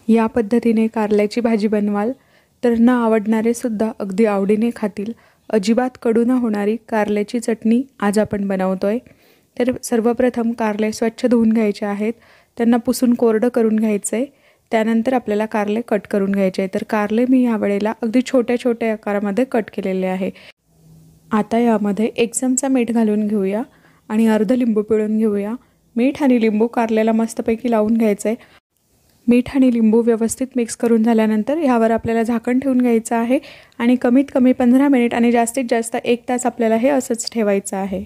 या पद्धतीने कारल्याची भाजी बनवाल तर न आवडणारे सुद्धा अगदी आवडीने खातील। अजिबात कडू न होणारी कारल्याची चटणी आज आपण बनवतोय। तर सर्वप्रथम कारले स्वच्छ धुवून घ्यायचे आहेत, त्यांना पुसून कोरडं करून घ्यायचे। त्यानंतर आपल्याला कारले कट करून घ्यायचे। तर कारले मी या वेळेला अगदी छोट्या छोट्या आकारामध्ये कट केलेले आहे। आता यामध्ये 1 चमचा मीठ घालून घेऊया आणि अर्ध लिंबू पिळून घेऊया। मीठ आणि लिंबू कारल्याला मस्तपैकी लावून घ्यायचे। मीठ आणि लिंबू व्यवस्थित मिक्स करून झाल्यानंतर यावर आपल्याला झाकण ठेवून घ्यायचं आहे आणि कमीत कमी 15 मिनिट आणि जास्तीत जास्त 1 तास आपल्याला हे असंच ठेवायचं आहे।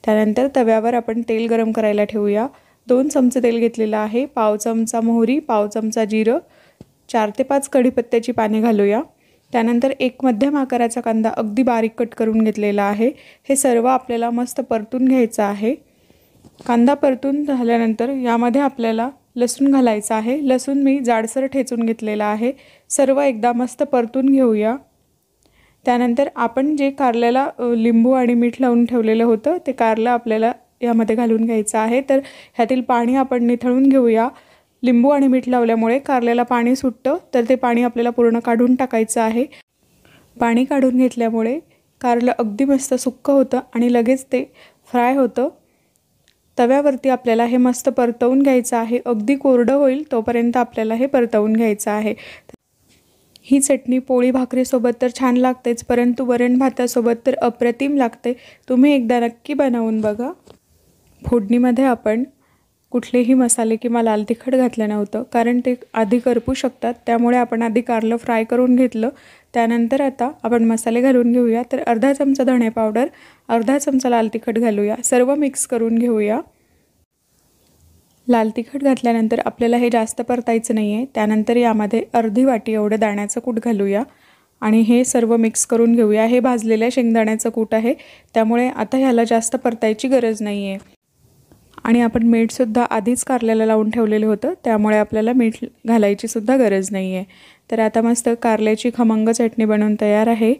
त्यानंतर तव्यावर आपण तेल गरम करायला ठेवूया। 2 चमचे तेल घेतलेलं आहे। पाव चमचा मोहरी, पाव चमचा जिरं, 4 ते 5 कढीपत्त्याची पाने घालूया। त्यानंतर एक मध्यम आकाराचा कांदा अगदी बारीक कट करून घेतलेला आहे। हे सर्व आपल्याला मस्त परतून घ्यायचं आहे। कांदा परतून झाल्यानंतर यामध्ये आपल्याला लसूण घालायचा आहे। लसूण मी जाडसर ठेचून घेतलेला आहे। सर्व एकदा मस्त परतून घेऊया। त्यानंतर आपण जे कारल्याला लिंबू आणि मीठ लावून ठेवलेलं होतं ते कारलं आपल्याला यामध्ये घालून घ्यायचं आहे। तर ह्यातील पाणी आपण निथळून घेऊया। लिंबू आणि मीठ लावल्यामुळे कारल्याला पाणी सुटतं, तर ते पाणी आपल्याला पूर्ण काढून टाकायचं आहे। पाणी काढून घेतल्यामुळे कारलं अगदी मस्त सुक्क होतं आणि लगेच ते फ्राय होतं। तव्यावरती आपल्याला हे मस्त परतवून घ्यायचं आहे। अगदी कोरडं होईल तोपर्यंत आपल्याला हे परतवून घ्यायचं आहे। ही चटणी पोळी भाकरीसोबत तर छान लागतेच, परंतु वरण भातासोबत तर अप्रतिम लागते। तुम्ही एकदा नक्की बनवून बघा। फोडणीमध्ये आपण कुठलेही मसाले किंवा लाल तिखट घातलं नव्हतं, कारण ते आधी करपू शकतात। त्यामुळे आपण आधी कारलं फ्राय करून घेतलं। त्यानंतर आता आपण मसाले घालून घेऊया। तर अर्धा चमचा धणे पावडर, अर्धा चमचा लाल तिखट घालूया। सर्व मिक्स करून घेऊया। लाल तिखट घातल्यानंतर आपल्याला हे जास्त परतायचं नाही आहे। त्यानंतर यामध्ये अर्धी वाटी एवढं दाण्याचं कूट घालूया आणि हे सर्व मिक्स करून घेऊया। हे भाजलेल्या शेंगदाण्याचं कूट आहे, त्यामुळे आता ह्याला जास्त परतायची गरज नाही आहे। आणि आपण मीठसुद्धा आधीच कारल्याला लावून ठेवलेलं होतं, त्यामुळे आपल्याला मीठ घालायची सुद्धा गरज नाही आहे। तर आता मस्त कारल्याची खमंग चटणी बनवून तयार आहे।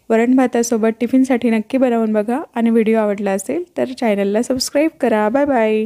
वरण भातासोबत टिफिनसाठी नक्की बनवून बघा आणि व्हिडिओ आवडला असेल तर चॅनलला सबस्क्राईब करा। Bye bye.